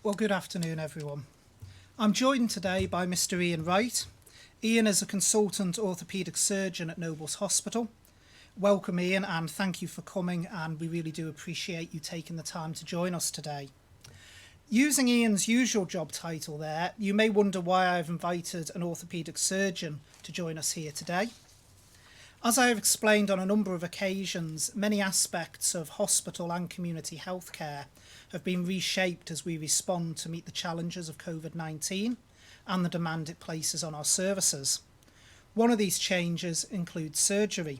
Well, good afternoon, everyone. I'm joined today by Mr. Ian Wright. Ian is a consultant orthopaedic surgeon at Nobles Hospital. Welcome, Ian, and thank you for coming, and we really do appreciate you taking the time to join us today. Using Ian's usual job title there, you may wonder why I've invited an orthopaedic surgeon to join us here today. As I have explained on a number of occasions, many aspects of hospital and community healthcare have been reshaped as we respond to meet the challenges of COVID-19 and the demand it places on our services. One of these changes includes surgery,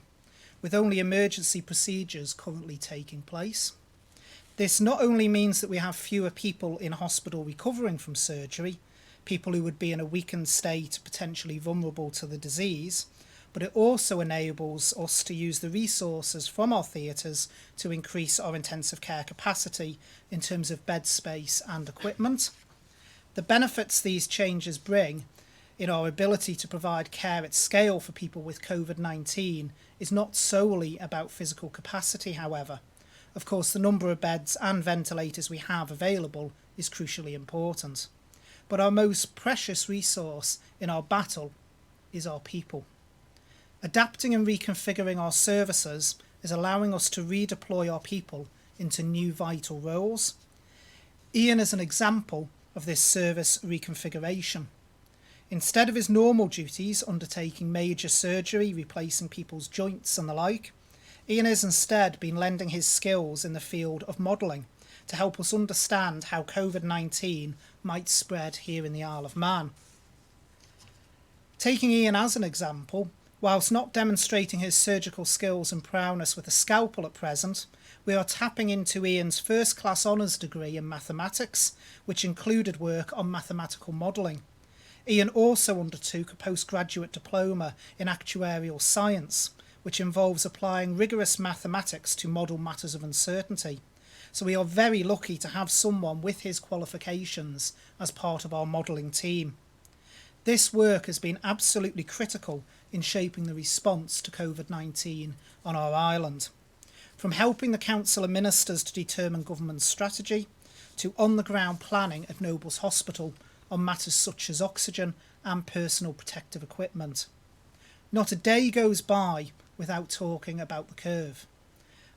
with only emergency procedures currently taking place. This not only means that we have fewer people in hospital recovering from surgery, people who would be in a weakened state, potentially vulnerable to the disease, but it also enables us to use the resources from our theatres to increase our intensive care capacity in terms of bed space and equipment. The benefits these changes bring in our ability to provide care at scale for people with COVID-19 is not solely about physical capacity, however. Of course, the number of beds and ventilators we have available is crucially important. But our most precious resource in our battle is our people. Adapting and reconfiguring our services is allowing us to redeploy our people into new vital roles. Ian is an example of this service reconfiguration. Instead of his normal duties undertaking major surgery, replacing people's joints and the like, Ian has instead been lending his skills in the field of modelling to help us understand how COVID-19 might spread here in the Isle of Man. Taking Ian as an example, whilst not demonstrating his surgical skills and prowess with a scalpel at present, we are tapping into Ian's first-class honours degree in mathematics, which included work on mathematical modelling. Ian also undertook a postgraduate diploma in actuarial science, which involves applying rigorous mathematics to model matters of uncertainty. So we are very lucky to have someone with his qualifications as part of our modelling team. This work has been absolutely critical in shaping the response to COVID-19 on our island. From helping the Council of Ministers to determine government strategy, to on-the-ground planning at Nobles Hospital on matters such as oxygen and personal protective equipment. Not a day goes by without talking about the curve.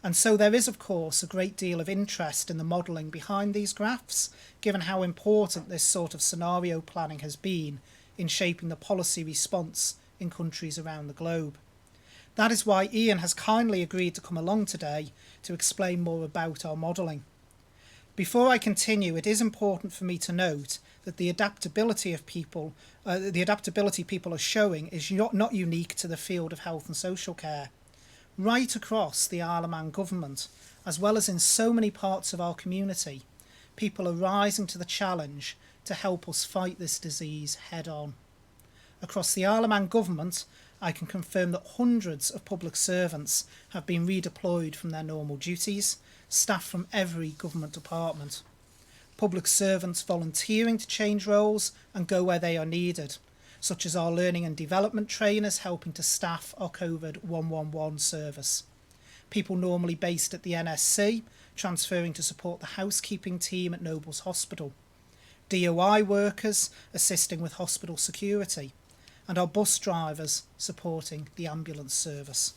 And so there is, of course, a great deal of interest in the modelling behind these graphs, given how important this sort of scenario planning has been in shaping the policy response in countries around the globe. That is why Ian has kindly agreed to come along today to explain more about our modelling. Before I continue, it is important for me to note that the adaptability people are showing is not unique to the field of health and social care. Right across the Isle of Man government, as well as in so many parts of our community, people are rising to the challenge to help us fight this disease head on. Across the Isle of Man government, I can confirm that hundreds of public servants have been redeployed from their normal duties, staff from every government department. Public servants volunteering to change roles and go where they are needed, such as our learning and development trainers helping to staff our COVID 111 service. People normally based at the NSC transferring to support the housekeeping team at Nobles Hospital. DOI workers assisting with hospital security, and our bus drivers supporting the ambulance service.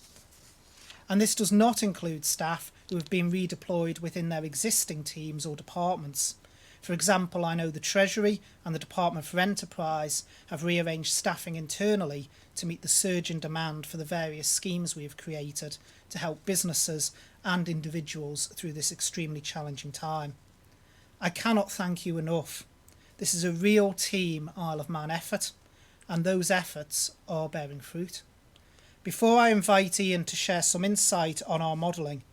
And this does not include staff who have been redeployed within their existing teams or departments. For example, I know the Treasury and the Department for Enterprise have rearranged staffing internally to meet the surge in demand for the various schemes we have created to help businesses and individuals through this extremely challenging time. I cannot thank you enough. This is a real team Isle of Man effort, and those efforts are bearing fruit. Before I invite Ian to share some insight on our modelling,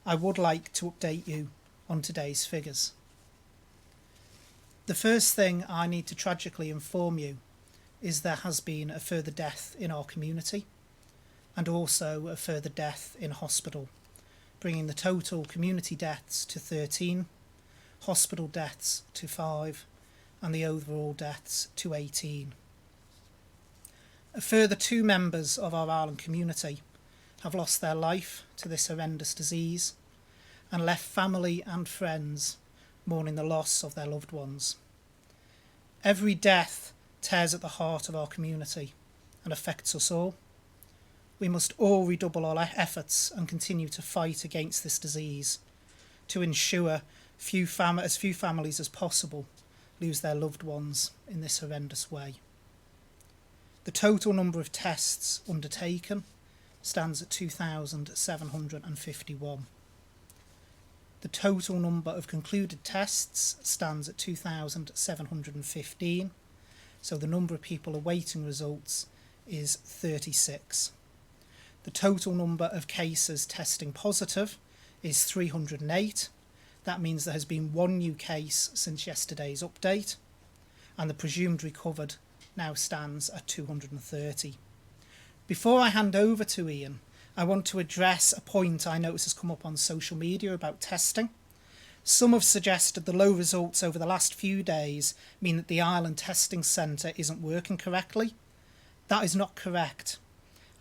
I would like to update you on today's figures. The first thing I need to tragically inform you is there has been a further death in our community and also a further death in hospital, bringing the total community deaths to 13, hospital deaths to 5, and the overall deaths to 18. A further 2 members of our island community have lost their life to this horrendous disease and left family and friends mourning the loss of their loved ones. Every death tears at the heart of our community and affects us all. We must all redouble our efforts and continue to fight against this disease to ensure as few families as possible lose their loved ones in this horrendous way. The total number of tests undertaken stands at 2,751. The total number of concluded tests stands at 2,715, so the number of people awaiting results is 36. The total number of cases testing positive is 308. That means there has been one new case since yesterday's update, and the presumed recovered now stands at 230. Before I hand over to Ian, I want to address a point I notice has come up on social media about testing. Some have suggested the low results over the last few days mean that the Ireland Testing Centre isn't working correctly. That is not correct.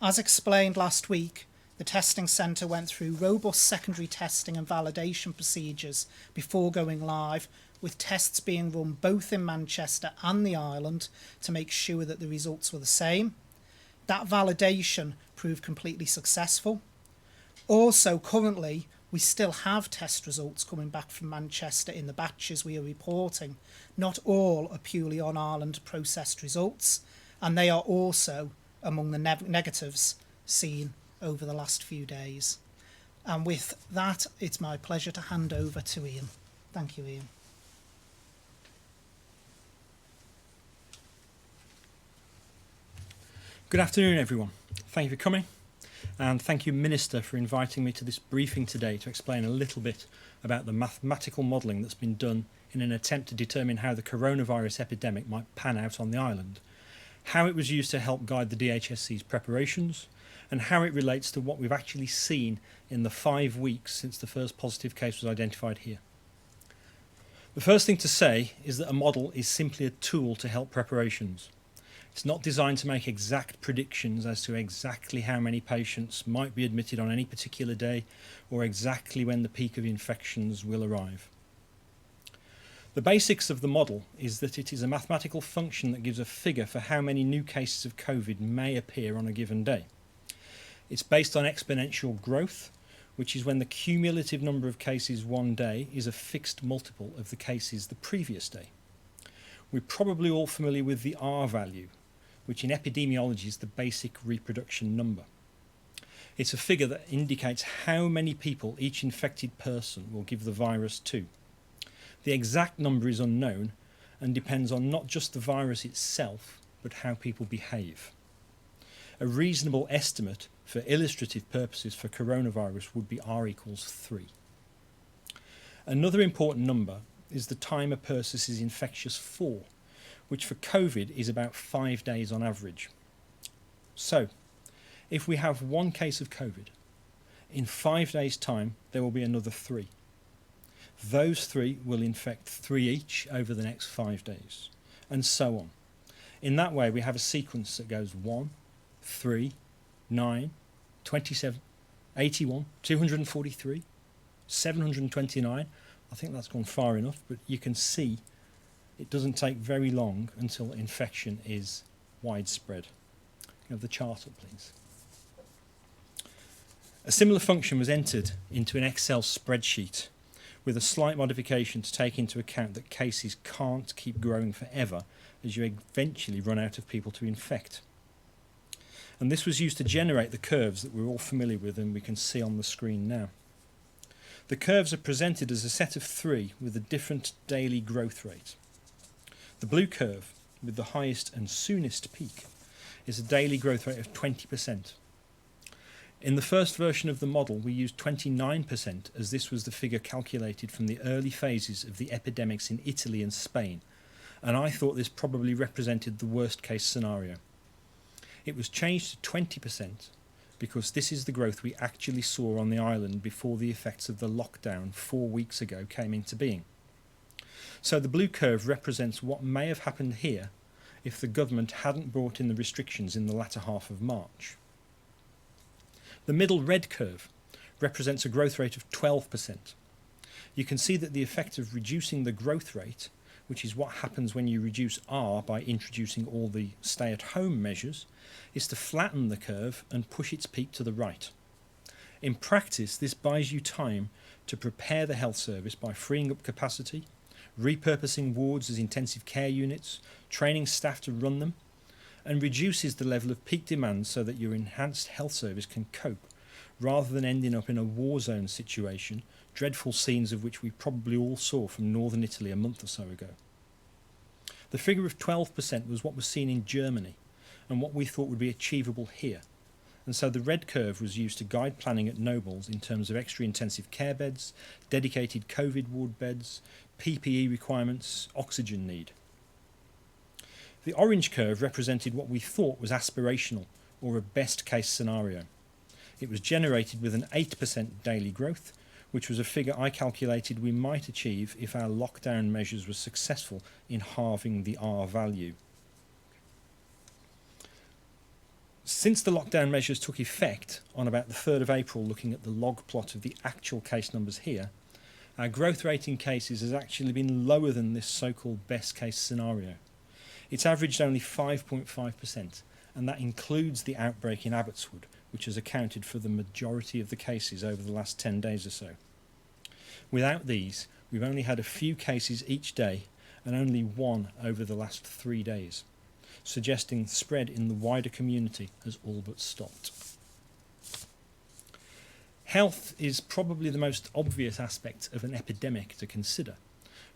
As explained last week, the testing centre went through robust secondary testing and validation procedures before going live, with tests being run both in Manchester and the island to make sure that the results were the same. That validation proved completely successful. Also, currently, we still have test results coming back from Manchester in the batches we are reporting. Not all are purely on Ireland processed results, and they are also among the negatives seen over the last few days. And with that, it's my pleasure to hand over to Ian. Thank you, Ian. Good afternoon, everyone. Thank you for coming, and thank you, Minister, for inviting me to this briefing today to explain a little bit about the mathematical modelling that's been done in an attempt to determine how the coronavirus epidemic might pan out on the island, how it was used to help guide the DHSC's preparations, and how it relates to what we've actually seen in the 5 weeks since the first positive case was identified here. The first thing to say is that a model is simply a tool to help preparations. It's not designed to make exact predictions as to exactly how many patients might be admitted on any particular day or exactly when the peak of infections will arrive. The basics of the model is that it is a mathematical function that gives a figure for how many new cases of COVID may appear on a given day. It's based on exponential growth, which is when the cumulative number of cases one day is a fixed multiple of the cases the previous day. We're probably all familiar with the R value, which in epidemiology is the basic reproduction number. It's a figure that indicates how many people each infected person will give the virus to. The exact number is unknown and depends on not just the virus itself, but how people behave. A reasonable estimate for illustrative purposes for coronavirus would be R equals 3. Another important number is the time a person is infectious for, which for COVID is about 5 days on average. So, if we have one case of COVID, in 5 days' time there will be another 3. Those 3 will infect 3 each over the next 5 days, and so on. In that way we have a sequence that goes 1, 3, 9, 27, 81, 243, 729. I think that's gone far enough, but you can see it doesn't take very long until infection is widespread. Can you have the chart up, please? A similar function was entered into an Excel spreadsheet with a slight modification to take into account that cases can't keep growing forever as you eventually run out of people to infect. And this was used to generate the curves that we're all familiar with and we can see on the screen now. The curves are presented as a set of 3 with a different daily growth rate. The blue curve, with the highest and soonest peak, is a daily growth rate of 20%. In the first version of the model, we used 29% as this was the figure calculated from the early phases of the epidemics in Italy and Spain, and I thought this probably represented the worst case scenario. It was changed to 20% because this is the growth we actually saw on the island before the effects of the lockdown 4 weeks ago came into being. So the blue curve represents what may have happened here if the government hadn't brought in the restrictions in the latter half of March. The middle red curve represents a growth rate of 12%. you can see that the effect of reducing the growth rate, which is what happens when you reduce R by introducing all the stay-at-home measures, is to flatten the curve and push its peak to the right. In practice, this buys you time to prepare the health service by freeing up capacity, repurposing wards as intensive care units, training staff to run them, and reduces the level of peak demand so that your enhanced health service can cope, rather than ending up in a war zone situation, dreadful scenes of which we probably all saw from northern Italy a month or so ago. The figure of 12% was what was seen in Germany and what we thought would be achievable here, and so the red curve was used to guide planning at Nobles in terms of extra intensive care beds, dedicated COVID ward beds, PPE requirements, oxygen need. The orange curve represented what we thought was aspirational, or a best case scenario. It was generated with an 8% daily growth, which was a figure I calculated we might achieve if our lockdown measures were successful in halving the R value. Since the lockdown measures took effect on about the 3rd of April, looking at the log plot of the actual case numbers here, our growth rate in cases has actually been lower than this so-called best case scenario. It's averaged only 5.5%, and that includes the outbreak in Abbotswood, which has accounted for the majority of the cases over the last 10 days or so. Without these, we've only had a few cases each day and only one over the last 3 days, suggesting spread in the wider community has all but stopped. Health is probably the most obvious aspect of an epidemic to consider,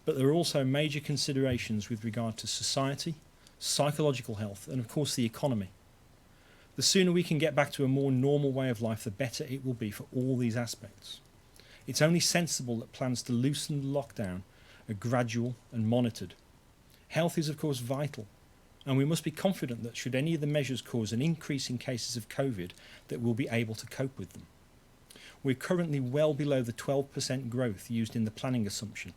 but there are also major considerations with regard to society, psychological health, and of course the economy. The sooner we can get back to a more normal way of life, the better it will be for all these aspects. It's only sensible that plans to loosen the lockdown are gradual and monitored. Health is of course vital, and we must be confident that should any of the measures cause an increase in cases of COVID, that we'll be able to cope with them. We're currently well below the 12% growth used in the planning assumption,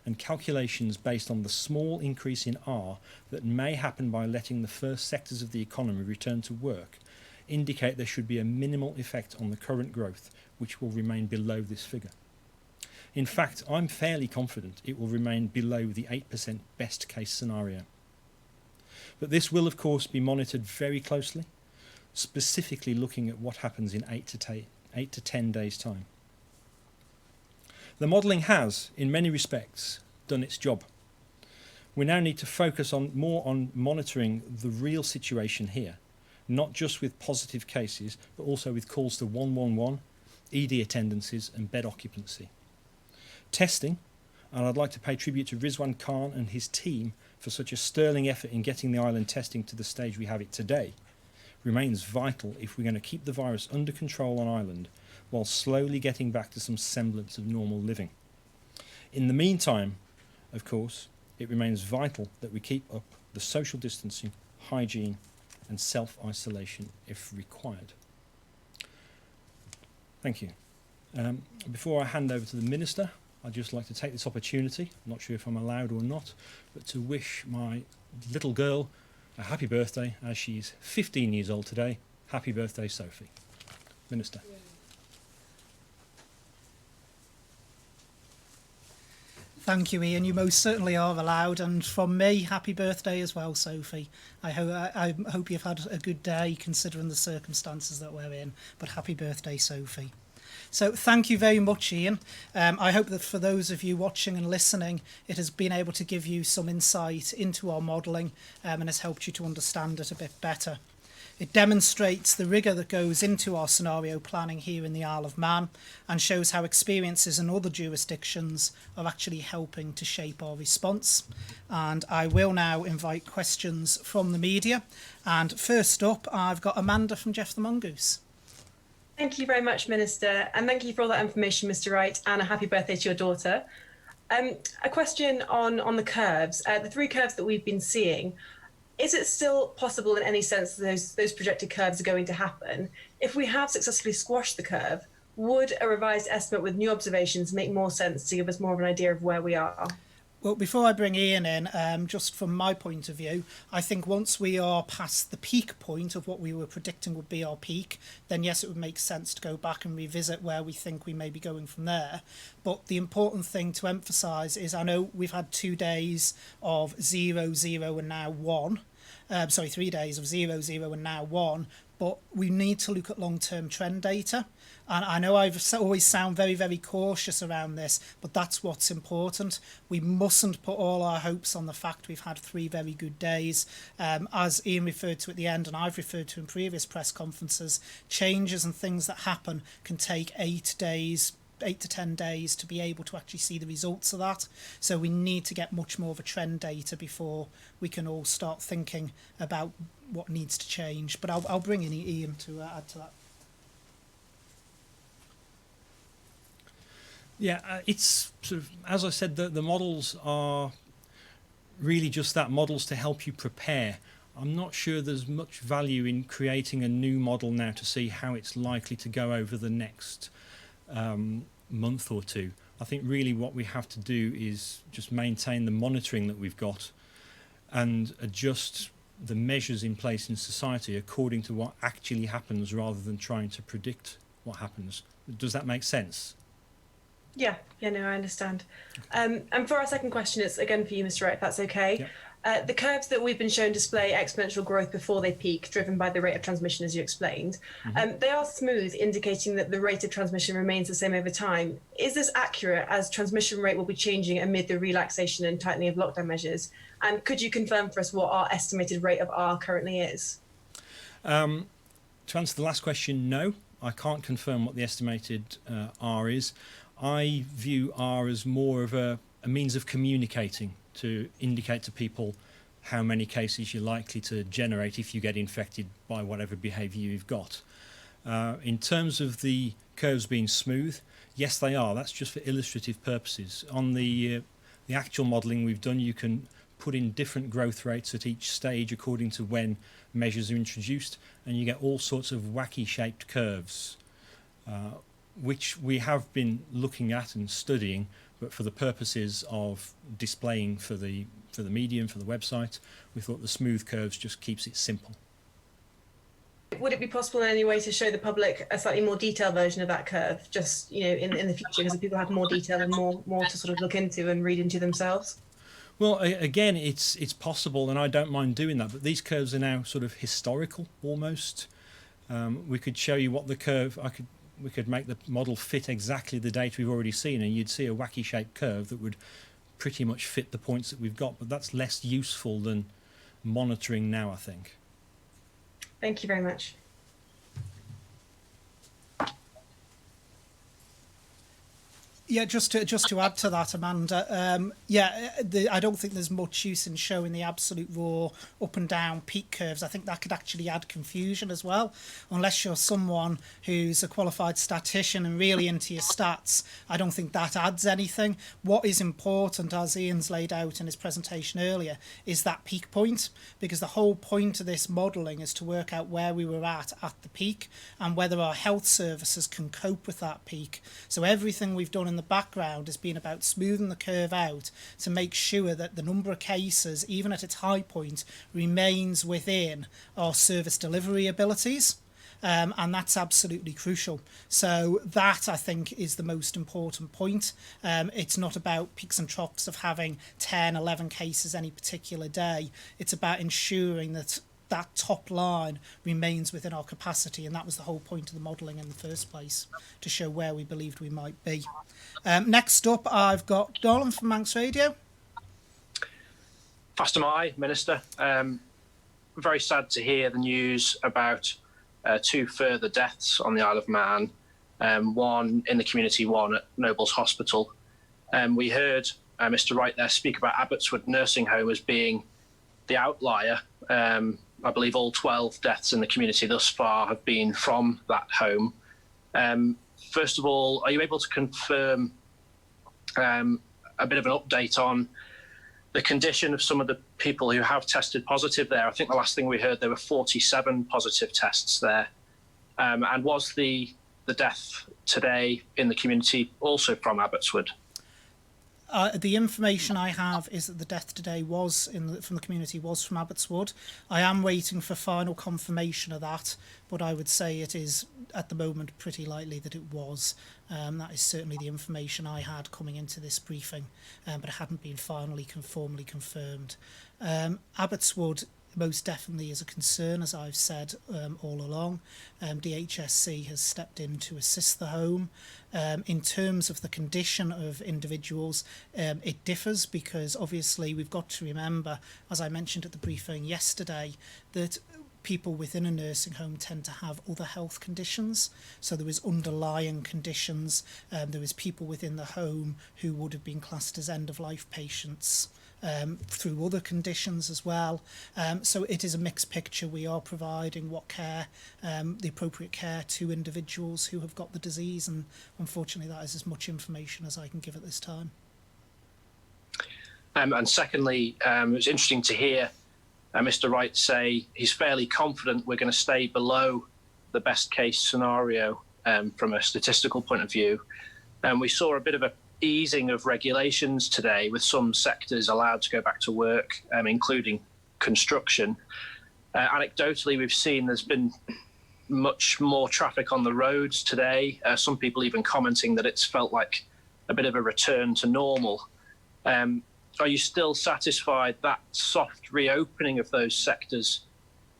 and calculations based on the small increase in R that may happen by letting the first sectors of the economy return to work indicate there should be a minimal effect on the current growth, which will remain below this figure. In fact, I'm fairly confident it will remain below the 8% best case scenario. But this will of course be monitored very closely, specifically looking at what happens in 8 to 10 days' time. The modelling has, in many respects, done its job. We now need to focus more on monitoring the real situation here, not just with positive cases, but also with calls to 111, ED attendances and bed occupancy. Testing, and I'd like to pay tribute to Rizwan Khan and his team for such a sterling effort in getting the island testing to the stage we have it today, remains vital if we're going to keep the virus under control on island while slowly getting back to some semblance of normal living. In the meantime, of course, it remains vital that we keep up the social distancing, hygiene and self-isolation if required. Thank you. Before I hand over to the Minister, I'd just like to take this opportunity, I'm not sure if I'm allowed or not, but to wish my little girl a happy birthday, as she's 15 years old today. Happy birthday, Sophie. Minister. Thank you, Ian. You most certainly are allowed. And from me, happy birthday as well, Sophie. I hope you've had a good day considering the circumstances that we're in. But happy birthday, Sophie. So thank you very much, Ian. I hope that for those of you watching and listening, it has been able to give you some insight into our modelling and has helped you to understand it a bit better. It demonstrates the rigour that goes into our scenario planning here in the Isle of Man and shows how experiences in other jurisdictions are actually helping to shape our response. And I will now invite questions from the media. And first up, I've got Amanda from Jeff the Mongoose. Thank you very much, Minister, and thank you for all that information, Mr. Wright, and a happy birthday to your daughter. A question on the curves, the 3 curves that we've been seeing. Is it still possible in any sense that those projected curves are going to happen? If we have successfully squashed the curve, would a revised estimate with new observations make more sense to give us more of an idea of where we are? Well, before I bring Ian in, just from my point of view, I think once we are past the peak point of what we were predicting would be our peak, then yes, it would make sense to go back and revisit where we think we may be going from there. But the important thing to emphasise is, I know we've had 2 days of 0, 0 and now 1. 3 days of 0, 0 and now 1. But we need to look at long-term trend data. And I know I've always sound very, very cautious around this, but that's what's important. We mustn't put all our hopes on the fact we've had 3 very good days. As Ian referred to at the end, and I've referred to in previous press conferences, changes and things that happen can take 8 to 10 days to be able to actually see the results of that. So we need to get much more of a trend data before we can all start thinking about what needs to change. But I'll bring in Ian to add to that. Yeah, it's sort of, as I said, the models are really just that, models to help you prepare. I'm not sure there's much value in creating a new model now to see how it's likely to go over the next month or two. I think really what we have to do is just maintain the monitoring that we've got and adjust the measures in place in society according to what actually happens rather than trying to predict what happens. Does that make sense? Yeah, no, I understand. And for our second question, it's again for you, Mr. Wright, if that's okay. Yep. The curves that we've been shown display exponential growth before they peak, driven by the rate of transmission, as you explained. They are smooth, indicating that the rate of transmission remains the same over time. Is this accurate, as transmission rate will be changing amid the relaxation and tightening of lockdown measures? And could you confirm for us what our estimated rate of R currently is? To answer the last question, no. I can't confirm what the estimated R is. I view R as more of a means of communicating to indicate to people how many cases you're likely to generate if you get infected by whatever behaviour you've got. In terms of the curves being smooth, yes, they are. That's just for illustrative purposes. On the actual modelling we've done, you can put in different growth rates at each stage according to when measures are introduced, and you get all sorts of wacky shaped curves, which we have been looking at and studying, but for the purposes of displaying for the medium, for the website, we thought the smooth curves just keeps it simple. Would it be possible in any way to show the public a slightly more detailed version of that curve, just in the future, because people have more detail and more to sort of look into and read into themselves? Well, again, it's possible, and I don't mind doing that, but these curves are now sort of historical almost. We could show you what the curve, we could make the model fit exactly the data we've already seen, and you'd see a wacky shaped curve that would pretty much fit the points that we've got, but that's less useful than monitoring now, I think. Thank you very much. Yeah, just to add to that, Amanda, I don't think there's much use in showing the absolute raw up and down peak curves. I think that could actually add confusion as well, unless you're someone who's a qualified statistician and really into your stats. I don't think that adds anything. What is important, as Ian's laid out in his presentation earlier, is that peak point, because the whole point of this modelling is to work out where we were at the peak and whether our health services can cope with that peak. So everything we've done in the background has been about smoothing the curve out to make sure that the number of cases, even at its high point, remains within our service delivery abilities. And that's absolutely crucial. So that, I think, is the most important point. It's not about peaks and troughs of having 10, 11 cases any particular day. It's about ensuring that that top line remains within our capacity, and that was the whole point of the modelling in the first place, to show where we believed we might be. Next up, I've got Dolan from Manx Radio. Fast am I, Minister. Very sad to hear the news about 2 further deaths on the Isle of Man, one in the community, one at Nobles Hospital. We heard Mr. Wright there speak about Abbotswood Nursing Home as being the outlier. I believe all 12 deaths in the community thus far have been from that home. First of all, are you able to confirm a bit of an update on the condition of some of the people who have tested positive there? I think the last thing we heard, there were 47 positive tests there. And was the death today in the community also from Abbotswood? The information I have is that the death today was from the community was from Abbotswood. I am waiting for final confirmation of that, but I would say it is at the moment pretty likely that it was. That is certainly the information I had coming into this briefing, but it hadn't been formally confirmed. Abbotswood most definitely is a concern, as I've said all along. DHSC has stepped in to assist the home. In terms of the condition of individuals, it differs because obviously we've got to remember, as I mentioned at the briefing yesterday, that people within a nursing home tend to have other health conditions. So there is underlying conditions. There is people within the home who would have been classed as end-of-life patients through other conditions as well. So it is a mixed picture. We are providing what care, the appropriate care to individuals who have got the disease, and unfortunately that is as much information as I can give at this time. And secondly, it was interesting to hear Mr. Wright say he's fairly confident we're going to stay below the best case scenario from a statistical point of view. And we saw a bit of a easing of regulations today, with some sectors allowed to go back to work, including construction. Anecdotally, we've seen there's been much more traffic on the roads today. Some people even commenting that it's felt like a bit of a return to normal. Are you still satisfied that soft reopening of those sectors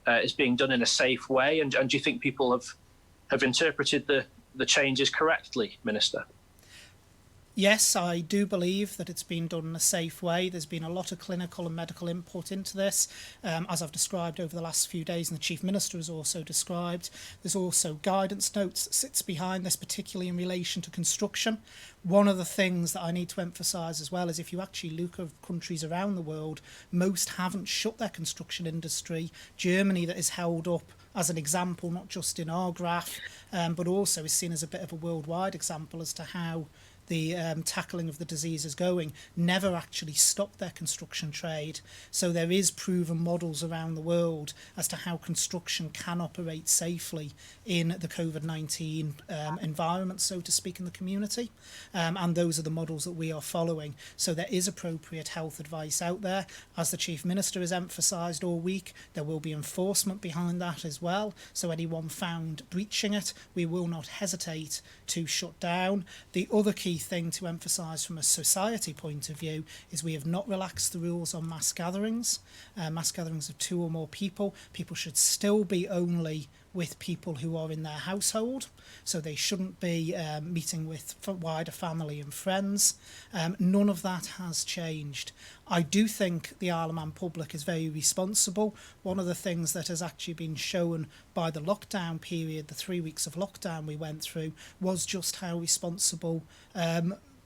is being done in a safe way? And do you think people have interpreted the changes correctly, Minister? Yes, I do believe that it's been done in a safe way. There's been a lot of clinical and medical input into this, as I've described over the last few days, and the Chief Minister has also described. There's also guidance notes that sits behind this, particularly in relation to construction. One of the things that I need to emphasise as well is if you actually look at countries around the world, most haven't shut their construction industry. Germany, that is held up as an example, not just in our graph, but also is seen as a bit of a worldwide example as to how the tackling of the disease is going, never actually stopped their construction trade. So there is proven models around the world as to how construction can operate safely in the COVID-19 environment, so to speak, in the community. And those are the models that we are following. So there is appropriate health advice out there. As the Chief Minister has emphasised all week, there will be enforcement behind that as well. So anyone found breaching it, we will not hesitate to shut down. The other key thing to emphasise from a society point of view is we have not relaxed the rules on mass gatherings. Mass gatherings of 2 or more people. People should still be only with people who are in their household, so they shouldn't be meeting with wider family and friends. None of that has changed. I do think the Isle of Man public is very responsible. One of the things that has actually been shown by the lockdown period, the 3 weeks of lockdown we went through, was just how responsible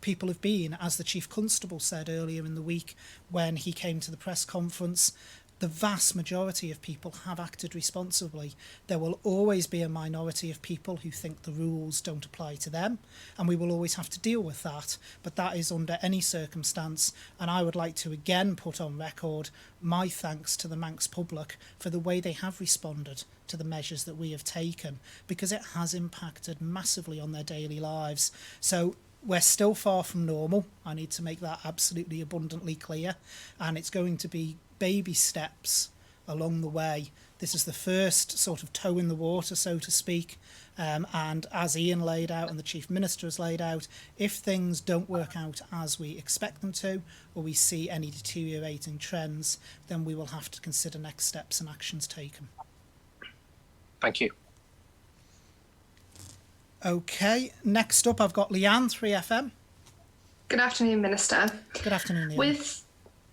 people have been. As the Chief Constable said earlier in the week when he came to the press conference, the vast majority of people have acted responsibly. There will always be a minority of people who think the rules don't apply to them, and we will always have to deal with that. But that is under any circumstance, and I would like to again put on record my thanks to the Manx public for the way they have responded to the measures that we have taken, because it has impacted massively on their daily lives. So we're still far from normal. I need to make that absolutely abundantly clear, and it's going to be baby steps along the way. This is the first sort of toe in the water, so to speak, and as Ian laid out and the Chief Minister has laid out, if things don't work out as we expect them to, or we see any deteriorating trends, then we will have to consider next steps and actions taken. Thank you. Okay, next up I've got Leanne, 3FM. Good afternoon, Minister. Good afternoon, Leanne.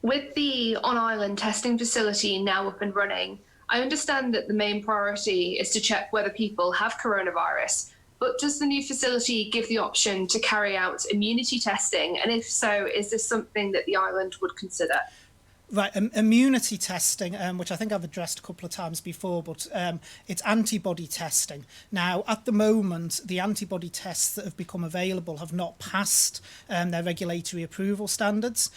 With the on-island testing facility now up and running, I understand that the main priority is to check whether people have coronavirus, but does the new facility give the option to carry out immunity testing? And if so, is this something that the island would consider? Right, immunity testing, which I think I've addressed a couple of times before, but it's antibody testing. Now, at the moment, the antibody tests that have become available have not passed their regulatory approval standards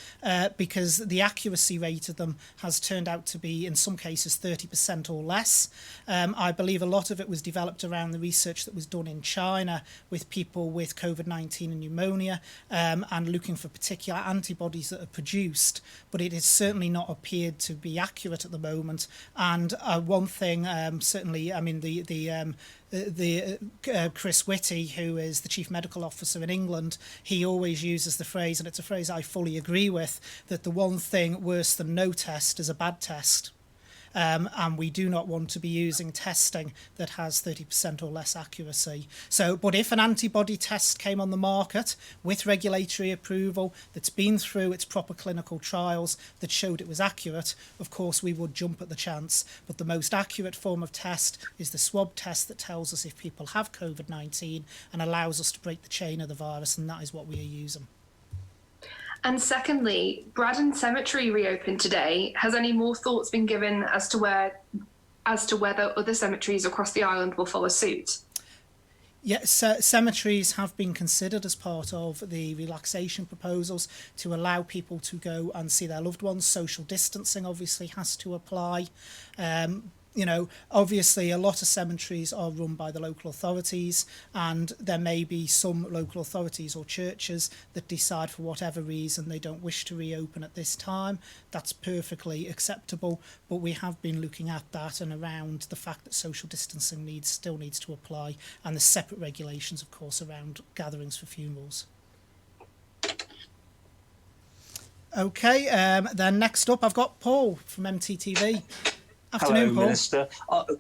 because the accuracy rate of them has turned out to be, in some cases, 30% or less. I believe a lot of it was developed around the research that was done in China with people with COVID-19 and pneumonia and looking for particular antibodies that are produced, but it is certainly not appeared to be accurate at the moment. And one thing, certainly, I mean, the Chris Whitty, who is the Chief Medical Officer in England, he always uses the phrase, and it's a phrase I fully agree with, that the one thing worse than no test is a bad test. And we do not want to be using testing that has 30% or less accuracy. So, but if an antibody test came on the market with regulatory approval that's been through its proper clinical trials that showed it was accurate, of course we would jump at the chance. But the most accurate form of test is the swab test that tells us if people have COVID-19 and allows us to break the chain of the virus, and that is what we are using. And secondly, Braddon Cemetery reopened today. Has any more thoughts been given as to whether other cemeteries across the island will follow suit? Yes, cemeteries have been considered as part of the relaxation proposals to allow people to go and see their loved ones. Social distancing obviously has to apply. You know, obviously a lot of cemeteries are run by the local authorities, and there may be some local authorities or churches that decide for whatever reason they don't wish to reopen at this time. That's perfectly acceptable, but we have been looking at that and around the fact that social distancing still needs to apply, and the separate regulations, of course, around gatherings for funerals. Okay, then next up I've got Paul from MTTV. Afternoon, Hello, Paul. Minister.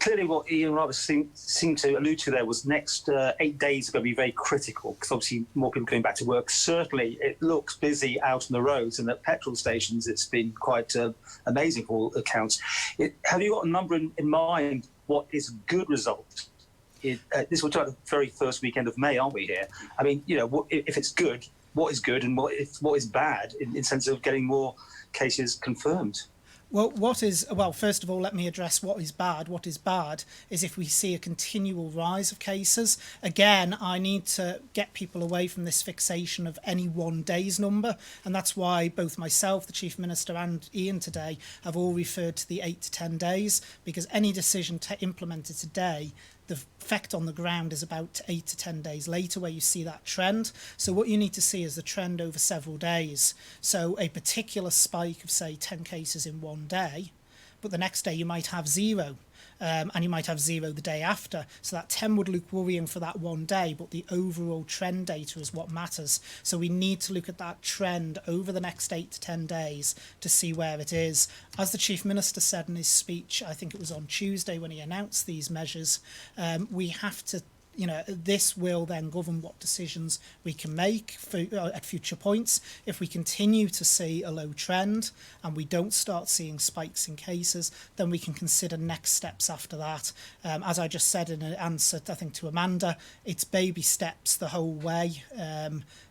Clearly what Ian Roberts seemed to allude to there was next 8 days are going to be very critical because obviously more people going back to work. Certainly it looks busy out on the roads, and at petrol stations it's been quite amazing for all accounts. Have you got a number in mind what is a good result? This will talk the very first weekend of May, aren't we here? I mean, you know, if it's good, what is good and what is bad in sense of getting more cases confirmed? Well, first of all, let me address what is bad. What is bad is if we see a continual rise of cases. Again, I need to get people away from this fixation of any one day's number. And that's why both myself, the Chief Minister, and Ian today have all referred to the 8 to 10 days, because any decision implemented today, the effect on the ground is about 8 to 10 days later where you see that trend. So what you need to see is the trend over several days. So a particular spike of, say, 10 cases in one day, but the next day you might have 0. And you might have 0 the day after. So that 10 would look worrying for that one day, but the overall trend data is what matters. So we need to look at that trend over the next 8 to 10 days to see where it is. As the Chief Minister said in his speech, I think it was on Tuesday when he announced these measures, we have to, you know, this will then govern what decisions we can make at future points. If we continue to see a low trend and we don't start seeing spikes in cases, then we can consider next steps after that. As I just said in an answer, I think, to Amanda, it's baby steps the whole way.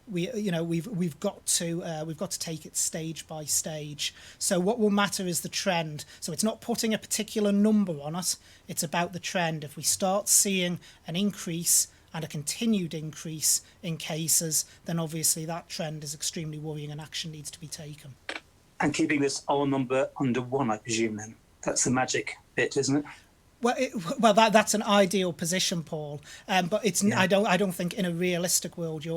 We've got to take it stage by stage. So what will matter is the trend. So it's not putting a particular number on it. It's about the trend. If we start seeing an increase and a continued increase in cases, then obviously that trend is extremely worrying and action needs to be taken. And keeping this R number under 1, I presume, then. That's the magic bit, isn't it? Well, that's an ideal position, Paul. But it's I don't think in a realistic world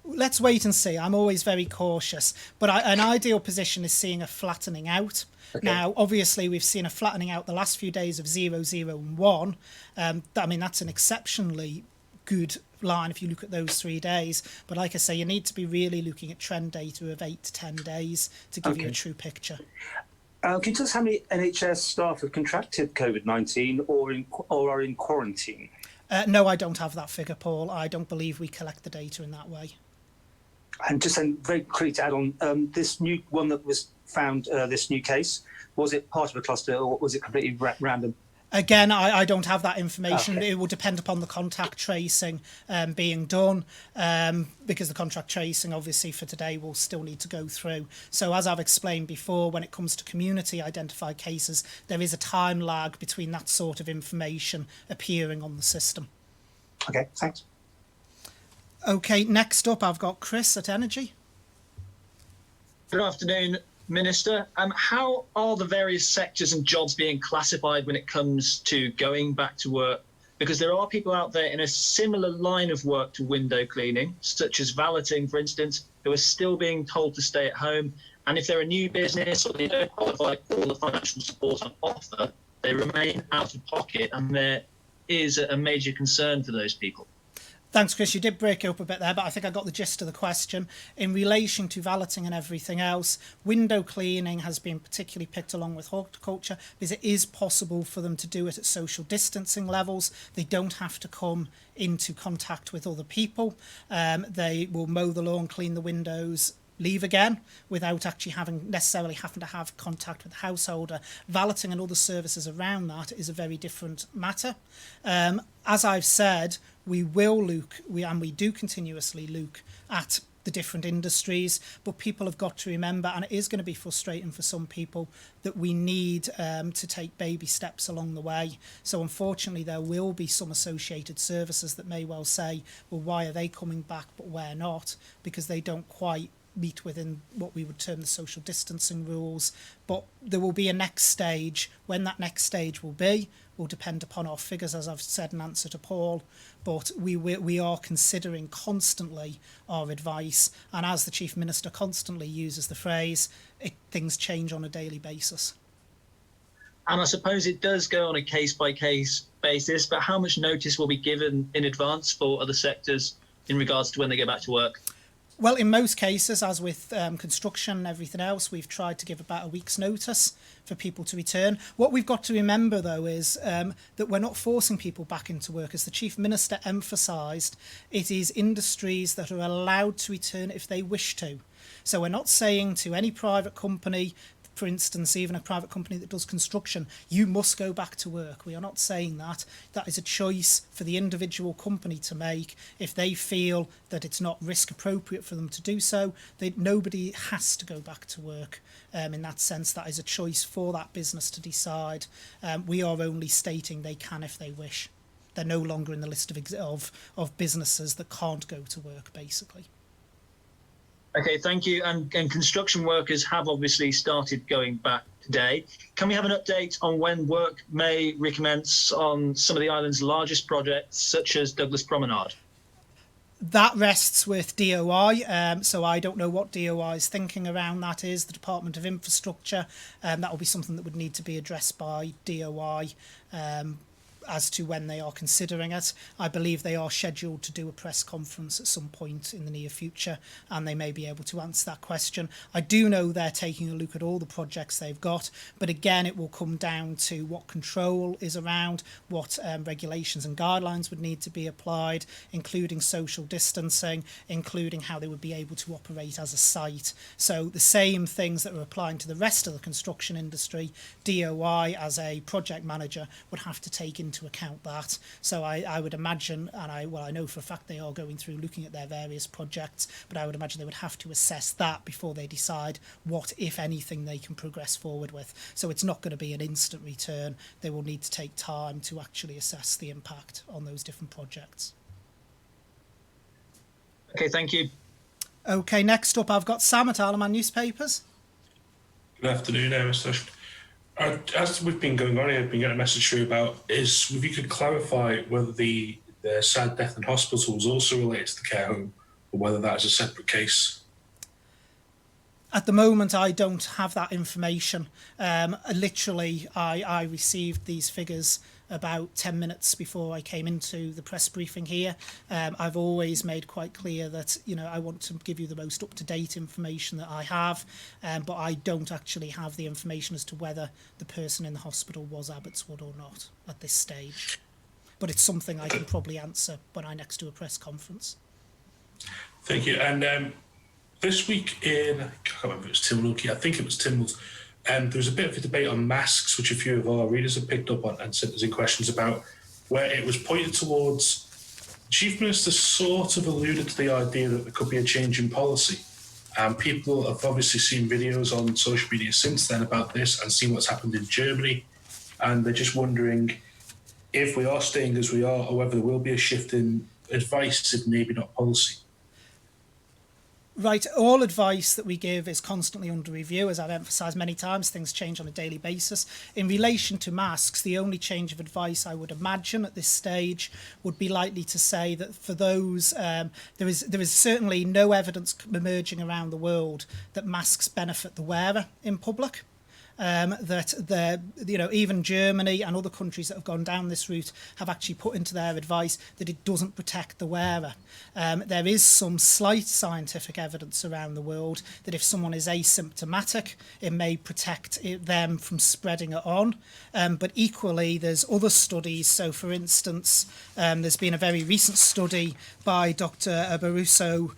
let's wait and see. I'm always very cautious, but an ideal position is seeing a flattening out. Okay. Now, obviously, we've seen a flattening out the last few days of 0, 0, and 1. I mean, that's an exceptionally good line if you look at those 3 days. But like I say, you need to be really looking at trend data of 8 to 10 days to give you a true picture. Can you tell us how many NHS staff have contracted COVID-19 or are in quarantine? No, I don't have that figure, Paul. I don't believe we collect the data in that way. And just very quickly to add on, this new one that was found, this new case, was it part of a cluster or was it completely random? Again, I don't have that information. Okay. It will depend upon the contact tracing being done, because the contact tracing, obviously, for today will still need to go through. So as I've explained before, when it comes to community identified cases, there is a time lag between that sort of information appearing on the system. Okay, thanks. Okay, next up, I've got Chris at Energy. Good afternoon, Minister. How are the various sectors and jobs being classified when it comes to going back to work? Because there are people out there in a similar line of work to window cleaning, such as valeting, for instance, who are still being told to stay at home. And if they're a new business or they don't qualify for all the financial support on offer, they remain out of pocket, and there is a major concern for those people. Thanks, Chris. You did break it up a bit there, but I think I got the gist of the question. In relation to valeting and everything else, window cleaning has been particularly picked along with horticulture because it is possible for them to do it at social distancing levels. They don't have to come into contact with other people. They will mow the lawn, clean the windows, leave again without actually necessarily having to have contact with the householder. Valeting and other services around that is a very different matter. As I've said, we do continuously look at the different industries, but people have got to remember, and it is going to be frustrating for some people, that we need to take baby steps along the way. So unfortunately there will be some associated services that may well say, well, why are they coming back but we're not, because they don't quite meet within what we would term the social distancing rules. But there will be a next stage. When that next stage will be will depend upon our figures, as I've said in answer to Paul, but we are considering constantly our advice, and as the Chief Minister constantly uses the phrase, things change on a daily basis. And I suppose it does go on a case-by-case basis, but how much notice will be given in advance for other sectors in regards to when they go back to work? Well, in most cases, as with construction and everything else, we've tried to give about a week's notice for people to return. What we've got to remember, though, is that we're not forcing people back into work. As the Chief Minister emphasised, it is industries that are allowed to return if they wish to. So we're not saying to any private company, for instance, even a private company that does construction, you must go back to work. We are not saying that. That is a choice for the individual company to make. If they feel that it's not risk appropriate for them to do so, nobody has to go back to work. In that sense, that is a choice for that business to decide. We are only stating they can if they wish. They're no longer in the list of businesses that can't go to work, basically. Okay, thank you. And construction workers have obviously started going back today. Can we have an update on when work may recommence on some of the island's largest projects, such as Douglas Promenade? That rests with DOI, so I don't know what DOI's thinking around that is, the Department of Infrastructure. That will be something that would need to be addressed by DOI as to when they are considering it. I believe they are scheduled to do a press conference at some point in the near future, and they may be able to answer that question. I do know they're taking a look at all the projects they've got, but again, it will come down to what control is around, what regulations and guidelines would need to be applied, including social distancing, including how they would be able to operate as a site. So the same things that are applying to the rest of the construction industry, DOI as a project manager would have to take into account that. So I would imagine, and I know for a fact they are going through looking at their various projects, but I would imagine they would have to assess that before they decide what, if anything, they can progress forward with. So it's not going to be an instant return. They will need to take time to actually assess the impact on those different projects. Okay, thank you. Okay, next up I've got Sam at Isle of Man Newspapers. Good afternoon, Mr. Ashford. As we've been going on here, I've been getting a message through about is if you could clarify whether the sad death in hospital was also related to the care home or whether that is a separate case. At the moment, I don't have that information. Literally, I received these figures about 10 minutes before I came into the press briefing here. I've always made quite clear that, I want to give you the most up-to-date information that I have, but I don't actually have the information as to whether the person in the hospital was Abbotswood or not at this stage. But it's something I can probably answer when I next do a press conference. Thank you. And this week I can't remember if it was Tim Wilkie, I think it was Tim, There was a bit of a debate on masks, which a few of our readers have picked up on and sent us in questions about, where it was pointed towards. The Chief Minister sort of alluded to the idea that there could be a change in policy. People have obviously seen videos on social media since then about this and seen what's happened in Germany, and they're just wondering if we are staying as we are, or whether there will be a shift in advice, if maybe not policy. Right, all advice that we give is constantly under review. As I've emphasised many times, things change on a daily basis. In relation to masks, the only change of advice I would imagine at this stage would be likely to say that for those, there is certainly no evidence emerging around the world that masks benefit the wearer in public. Even Germany and other countries that have gone down this route have actually put into their advice that it doesn't protect the wearer. There is some slight scientific evidence around the world that if someone is asymptomatic, it may protect them from spreading it on. But equally, there's other studies. So, for instance, there's been a very recent study by Dr. Baruso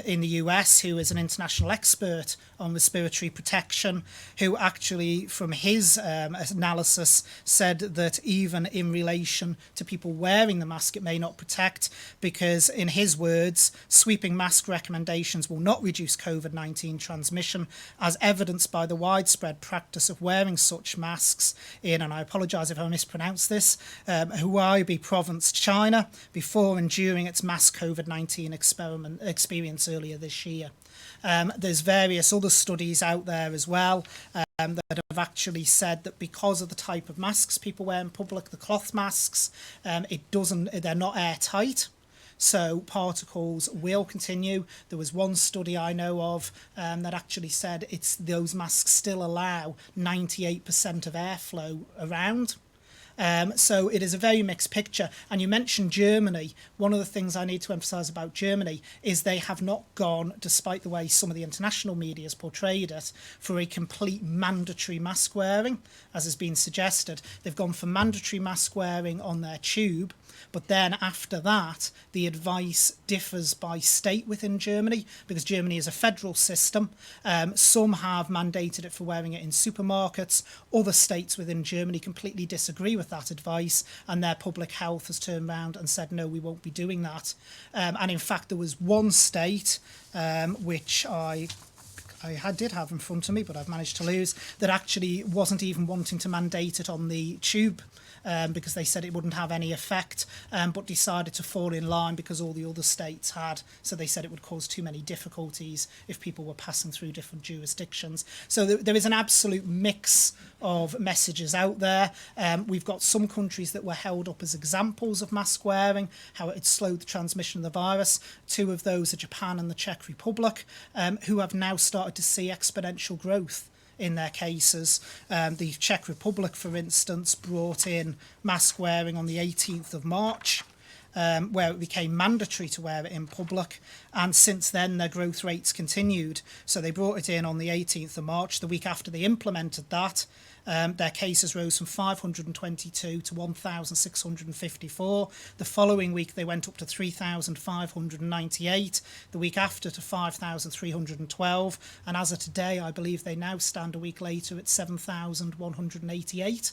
in the US, who is an international expert on respiratory protection, who actually, from his analysis, said that even in relation to people wearing the mask, it may not protect, because, in his words, sweeping mask recommendations will not reduce COVID-19 transmission, as evidenced by the widespread practice of wearing such masks in, and I apologise if I mispronounce this, Hubei province, China, before and during its mass COVID-19 experience earlier this year. There's various other studies out there as well that have actually said that because of the type of masks people wear in public, the cloth masks, they're not airtight. So particles will continue. There was one study I know of that actually said those masks still allow 98% of airflow around. So it is a very mixed picture. And you mentioned Germany. One of the things I need to emphasise about Germany is they have not gone, despite the way some of the international media has portrayed it, for a complete mandatory mask wearing, as has been suggested. They've gone for mandatory mask wearing on their tube. But then after that, the advice differs by state within Germany, because Germany is a federal system. Some have mandated it for wearing it in supermarkets. Other states within Germany completely disagree with that advice, and their public health has turned around and said, no, we won't be doing that. And in fact, there was one state, which I did have in front of me, but I've managed to lose, that actually wasn't even wanting to mandate it on the tube, because they said it wouldn't have any effect, but decided to fall in line because all the other states had. So they said it would cause too many difficulties if people were passing through different jurisdictions. So there is an absolute mix of messages out there. We've got some countries that were held up as examples of mask wearing, how it slowed the transmission of the virus. Two of those are Japan and the Czech Republic, who have now started to see exponential growth in their cases. The Czech Republic, for instance, brought in mask wearing on the 18th of March, where it became mandatory to wear it in public, and since then their growth rates continued. So they brought it in on the 18th of March. The week after they implemented that, their cases rose from 522 to 1,654. The following week they went up to 3,598. The week after to 5,312. And as of today, I believe they now stand a week later at 7,188.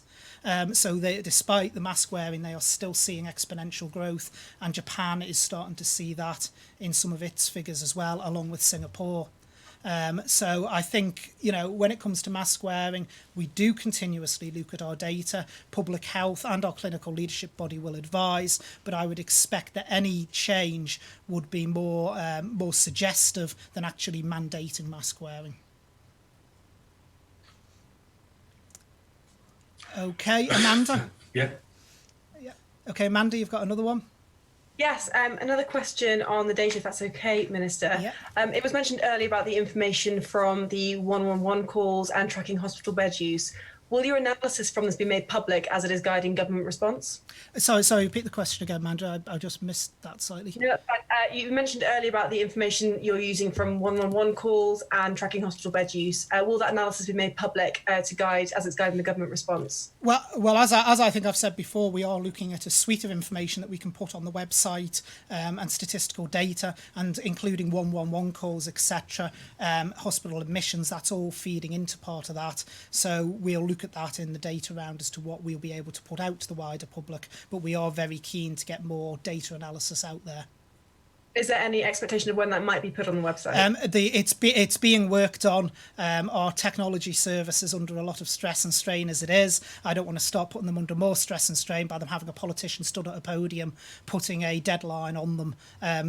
So despite the mask wearing, they are still seeing exponential growth. And Japan is starting to see that in some of its figures as well, along with Singapore. So I think, when it comes to mask wearing, we do continuously look at our data. Public health and our clinical leadership body will advise, but I would expect that any change would be more suggestive than actually mandating mask wearing. Okay, Amanda? Yeah. Okay, Amanda, you've got another one? Yes, another question on the data, if that's okay, Minister. Yeah. It was mentioned earlier about the information from the 111 calls and tracking hospital bed use. Will your analysis from this be made public as it is guiding government response? Sorry, repeat the question again, Amanda. I just missed that slightly. No, You mentioned earlier about the information you're using from 111 calls and tracking hospital bed use. Will that analysis be made public to guide, as it's guiding the government response? Well, as I think I've said before, we are looking at a suite of information that we can put on the website and statistical data, and including 111 calls, etc., hospital admissions. That's all feeding into part of that. So we'll look at that in the data round as to what we'll be able to put out to the wider public. But we are very keen to get more data analysis out there. Is there any expectation of when that might be put on the website? It's being worked on. Our technology service is under a lot of stress and strain as it is. I don't want to start putting them under more stress and strain by them having a politician stood at a podium putting a deadline on them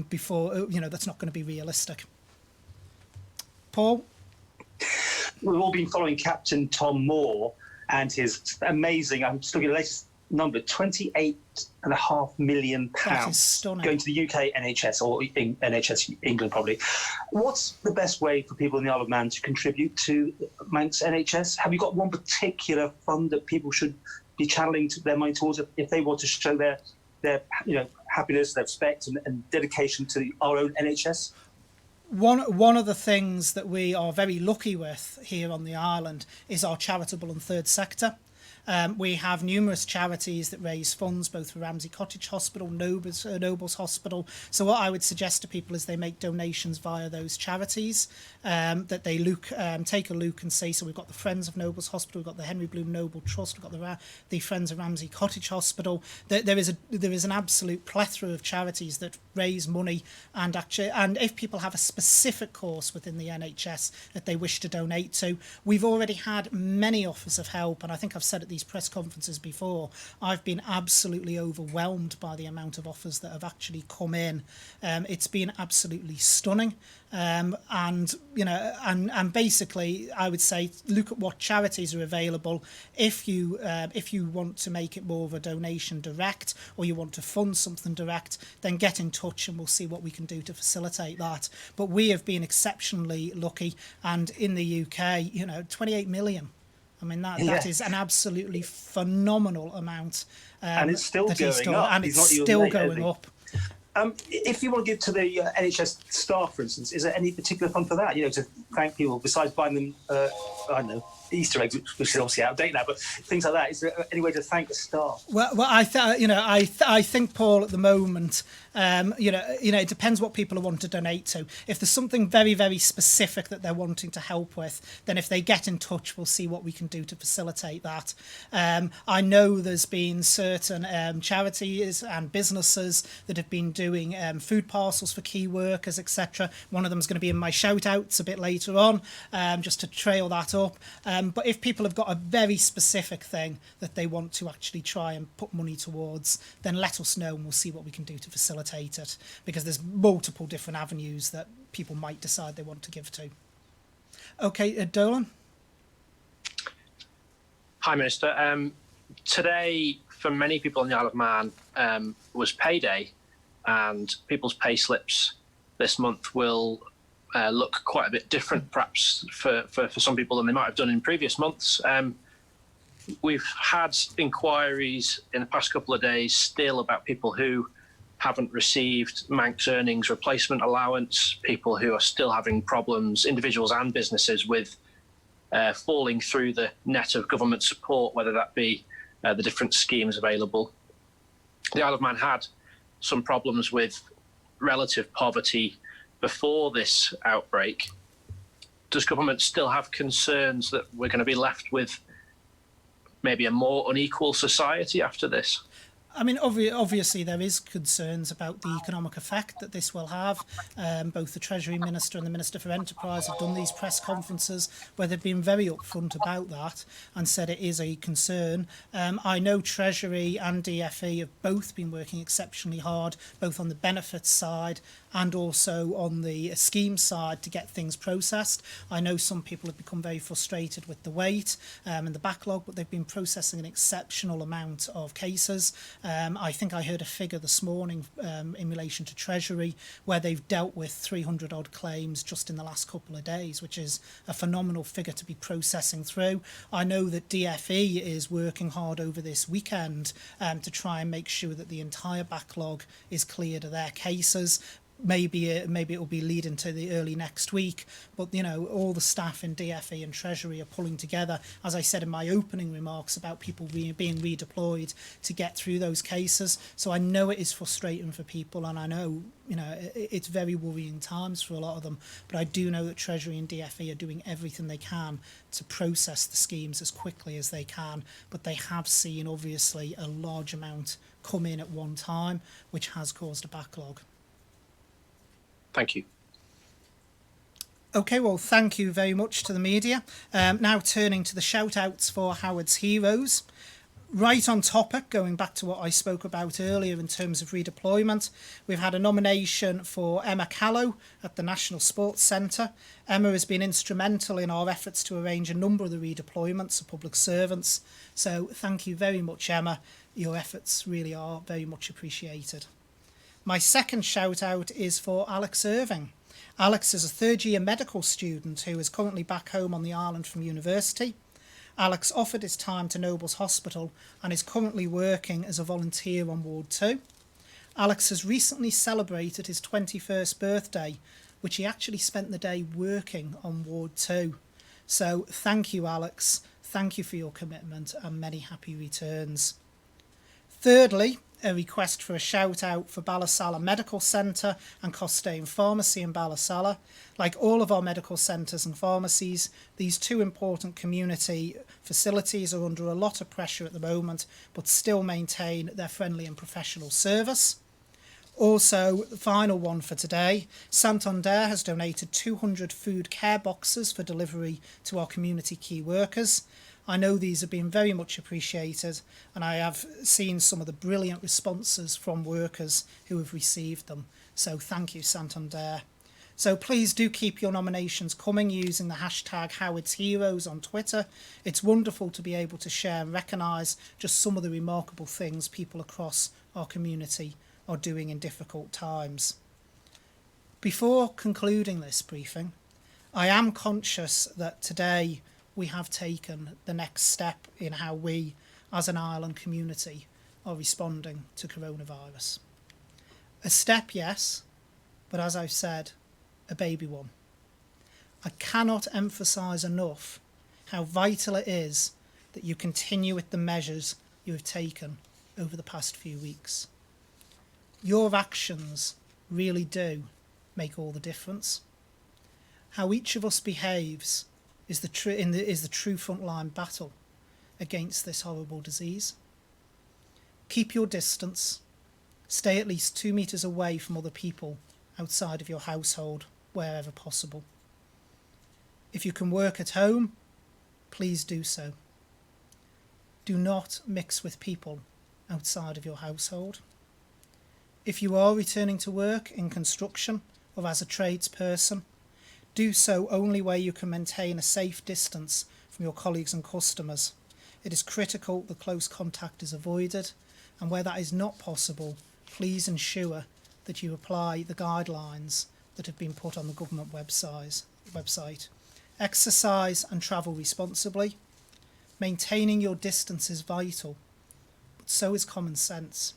before, that's not going to be realistic. Paul? We've all been following Captain Tom Moore and his amazing, I'm just looking at the latest number, £28.5 million going to the UK NHS, or NHS England probably. What's the best way for people in the Isle of Man to contribute to Manx NHS? Have you got one particular fund that people should be channeling their money towards if they want to show their happiness, their respect and dedication to our own NHS? One of the things that we are very lucky with here on the island is our charitable and third sector. We have numerous charities that raise funds both for Ramsey Cottage Hospital, Nobles Hospital. So what I would suggest to people is they make donations via those charities, that they take a look and see. So we've got the Friends of Nobles Hospital, we've got the Henry Bloom Noble Trust, we've got the Friends of Ramsey Cottage Hospital. There is an absolute plethora of charities that raise money, and if people have a specific course within the NHS that they wish to donate to, we've already had many offers of help, and I think I've said at these press conferences before, I've been absolutely overwhelmed by the amount of offers that have actually come in. It's been absolutely stunning. And basically I would say look at what charities are available. If you want to make it more of a donation direct, or you want to fund something direct, then get in touch and we'll see what we can do to facilitate that. But we have been exceptionally lucky, and in the UK, 28 million. I mean, that is an absolutely phenomenal amount. And it's still going up. And it's still going up. If you want to give to the NHS staff, for instance, is there any particular fund for that? To thank people besides buying them, I don't know, Easter eggs, which is obviously out of date now, but things like that. Is there any way to thank the staff? Well, I think, Paul, at the moment, it depends what people want to donate to. If there's something very, very specific that they're wanting to help with, then if they get in touch, we'll see what we can do to facilitate that. I know there's been certain charities and businesses that have been doing food parcels for key workers, etc. One of them is going to be in my shout-outs a bit later on, just to trail that up. But if people have got a very specific thing that they want to actually try and put money towards, then let us know and we'll see what we can do to facilitate it, because there's multiple different avenues that people might decide they want to give to. Okay, Dolan? Hi, Minister. Today, for many people in the Isle of Man, was payday, and people's pay slips this month will look quite a bit different, perhaps, for some people than they might have done in previous months. We've had inquiries in the past couple of days still about people who haven't received Manx earnings replacement allowance, people who are still having problems, individuals and businesses, with falling through the net of government support, whether that be the different schemes available. The Isle of Man had some problems with relative poverty before this outbreak. Does government still have concerns that we're going to be left with maybe a more unequal society after this? I mean, obviously there is concerns about the economic effect that this will have. Both the Treasury Minister and the Minister for Enterprise have done these press conferences where they've been very upfront about that and said it is a concern. I know Treasury and DFE have both been working exceptionally hard, both on the benefits side and also on the scheme side, to get things processed. I know some people have become very frustrated with the wait and the backlog, but they've been processing an exceptional amount of cases. I think I heard a figure this morning in relation to Treasury where they've dealt with 300 odd claims just in the last couple of days, which is a phenomenal figure to be processing through. I know that DFE is working hard over this weekend to try and make sure that the entire backlog is cleared of their cases. maybe it will be leading to the early next week, but all the staff in DFE and Treasury are pulling together, as I said in my opening remarks, about people being redeployed to get through those cases. So I know it is frustrating for people, and I know it's very worrying times for a lot of them, but I do know that Treasury and DFE are doing everything they can to process the schemes as quickly as they can, but they have seen obviously a large amount come in at one time, which has caused a backlog. Thank you. Okay, well, thank you very much to the media. Now turning to the shout-outs for Howard's Heroes. Right on topic, going back to what I spoke about earlier in terms of redeployment, we've had a nomination for Emma Callow at the National Sports Centre. Emma has been instrumental in our efforts to arrange a number of the redeployments of public servants. So thank you very much, Emma. Your efforts really are very much appreciated. My second shout-out is for Alex Irving. Alex is a third-year medical student who is currently back home on the island from university. Alex offered his time to Nobles Hospital and is currently working as a volunteer on Ward 2. Alex has recently celebrated his 21st birthday, which he actually spent the day working on Ward 2. So thank you, Alex. Thank you for your commitment and many happy returns. Thirdly, a request for a shout out for Ballasalla Medical Centre and Costain Pharmacy in Ballasalla. Like all of our medical centres and pharmacies, these two important community facilities are under a lot of pressure at the moment, but still maintain their friendly and professional service. Also, the final one for today, Santander has donated 200 food care boxes for delivery to our community key workers. I know these have been very much appreciated, and I have seen some of the brilliant responses from workers who have received them. So thank you, Santander. So please do keep your nominations coming using the hashtag Howard's Heroes on Twitter. It's wonderful to be able to share and recognise just some of the remarkable things people across our community are doing in difficult times. Before concluding this briefing, I am conscious that today we have taken the next step in how we, as an island community, are responding to coronavirus. A step, yes, but as I've said, a baby one. I cannot emphasise enough how vital it is that you continue with the measures you have taken over the past few weeks. Your actions really do make all the difference. How each of us behaves is the true frontline battle against this horrible disease. Keep your distance. Stay at least 2 meters away from other people outside of your household wherever possible. If you can work at home, please do so. Do not mix with people outside of your household. If you are returning to work in construction or as a tradesperson, do so only where you can maintain a safe distance from your colleagues and customers. It is critical that close contact is avoided, and where that is not possible, please ensure that you apply the guidelines that have been put on the government website. Exercise and travel responsibly. Maintaining your distance is vital, but so is common sense.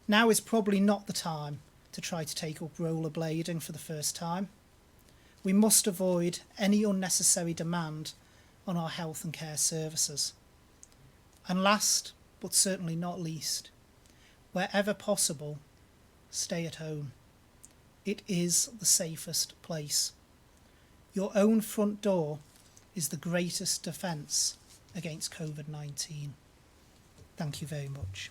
Now is probably not the time to try to take up rollerblading for the first time. We must avoid any unnecessary demand on our health and care services. And last, but certainly not least, wherever possible, stay at home. It is the safest place. Your own front door is the greatest defence against COVID-19. Thank you very much.